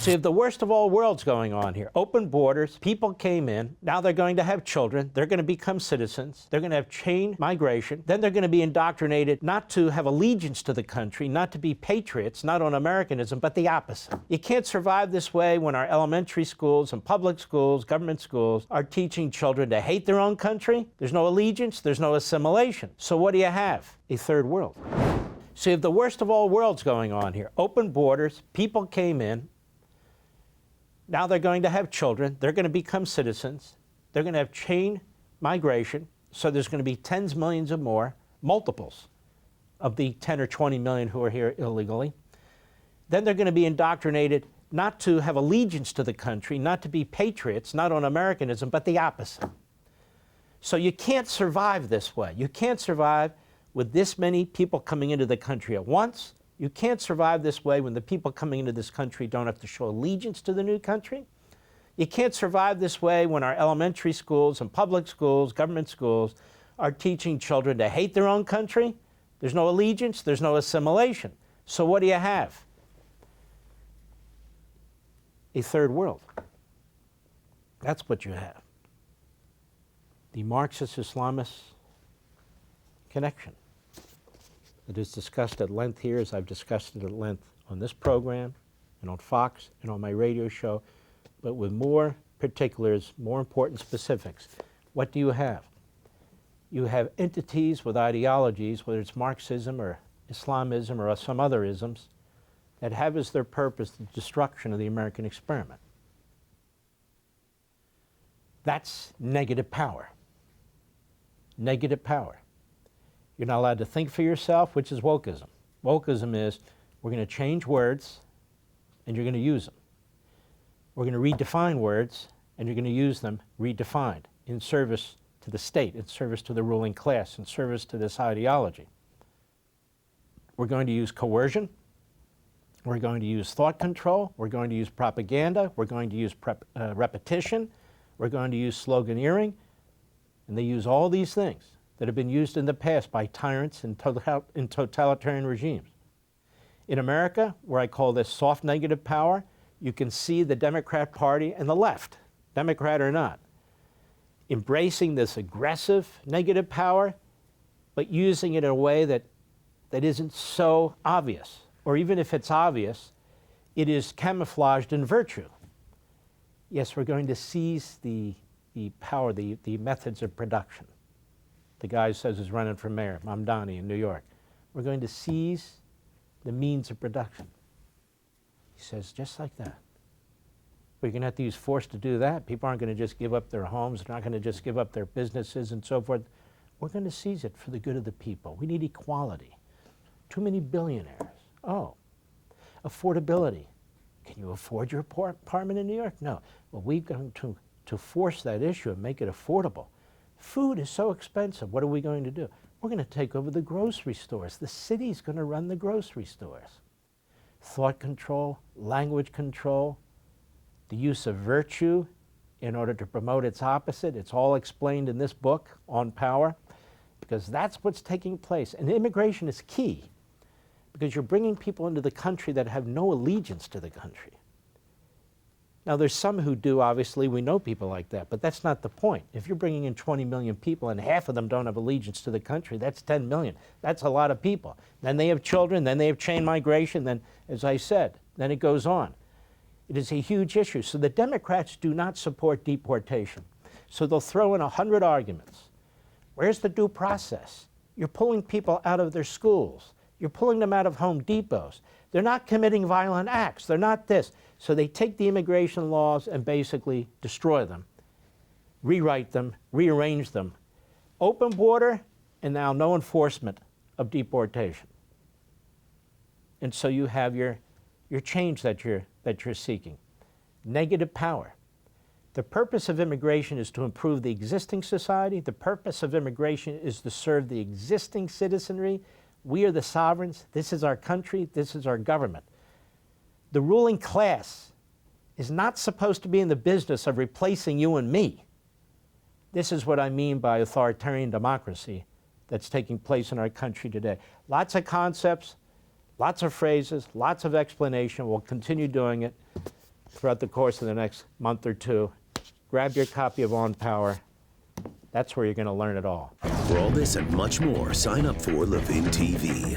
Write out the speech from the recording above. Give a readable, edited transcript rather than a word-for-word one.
So you have the worst of all worlds going on here. Open borders, people came in, now they're going to have children, they're going to become citizens, they're going to have chain migration, then they're going to be indoctrinated not to have allegiance to the country, not to be patriots, not on Americanism, but the opposite. You can't survive this way when our elementary schools and public schools, government schools, are teaching children to hate their own country. There's no allegiance, there's no assimilation. So what do you have? A third world. So you have the worst of all worlds going on here. Open borders, people came in, now they're going to have children, they're going to become citizens, they're going to have chain migration, so there's going to be tens of millions of more, multiples of the 10 or 20 million who are here illegally. Then they're going to be indoctrinated not to have allegiance to the country, not to be patriots, not on Americanism, but the opposite. So you can't survive this way. You can't survive with this many people coming into the country at once. You can't survive this way when the people coming into this country don't have to show allegiance to the new country. You can't survive this way when our elementary schools and public schools, government schools, are teaching children to hate their own country. There's no allegiance, there's no assimilation. So what do you have? A third world. That's what you have. The Marxist-Islamist connection. It is discussed at length here, as I've discussed it at length on this program and on Fox and on my radio show, but with more particulars, more important specifics. What do you have? You have entities with ideologies, whether it's Marxism or Islamism or some other isms, that have as their purpose the destruction of the American experiment. That's negative power. Negative power. You're not allowed to think for yourself, which is wokeism. Wokeism is, we're going to change words, and you're going to use them. We're going to redefine words, and you're going to use them redefined in service to the state, in service to the ruling class, in service to this ideology. We're going to use coercion. We're going to use thought control. We're going to use propaganda. We're going to use repetition. We're going to use sloganeering. And they use all these things that have been used in the past by tyrants in totalitarian regimes. In America, where I call this soft negative power, you can see the Democrat Party and the left, Democrat or not, embracing this aggressive negative power, but using it in a way that isn't so obvious. Or even if it's obvious, it is camouflaged in virtue. Yes, we're going to seize the power, the methods of production. The guy who says is running for mayor, Mamdani in New York. We're going to seize the means of production. He says, just like that. We're going to have to use force to do that. People aren't going to just give up their homes. They're not going to just give up their businesses and so forth. We're going to seize it for the good of the people. We need equality. Too many billionaires. Oh, affordability. Can you afford your apartment in New York? No. Well, we're going to force that issue and make it affordable. Food is so expensive. What are we going to do? We're going to take over the grocery stores. The city's going to run the grocery stores. Thought control, language control, the use of virtue in order to promote its opposite. It's all explained in this book on power, because that's what's taking place. And immigration is key, because you're bringing people into the country that have no allegiance to the country. Now, there's some who do, obviously. We know people like that, but that's not the point. If you're bringing in 20 million people and half of them don't have allegiance to the country, that's 10 million. That's a lot of people. Then they have children, then they have chain migration, then, as I said, then it goes on. It is a huge issue. So the Democrats do not support deportation. So they'll throw in 100 arguments. Where's the due process? You're pulling people out of their schools. You're pulling them out of Home Depots. They're not committing violent acts. They're not this. So they take the immigration laws and basically destroy them, rewrite them, rearrange them. Open border, and now no enforcement of deportation. And so you have your change that you're seeking. Negative power. The purpose of immigration is to improve the existing society. The purpose of immigration is to serve the existing citizenry. We are the sovereigns. This is our country. This is our government. The ruling class is not supposed to be in the business of replacing you and me. This is what I mean by authoritarian democracy that's taking place in our country today. Lots of concepts, lots of phrases, lots of explanation. We'll continue doing it. throughout the course of the next month or two. Grab your copy of On Power. That's where you're going to learn it all. For all this and much more, sign up for Levin TV.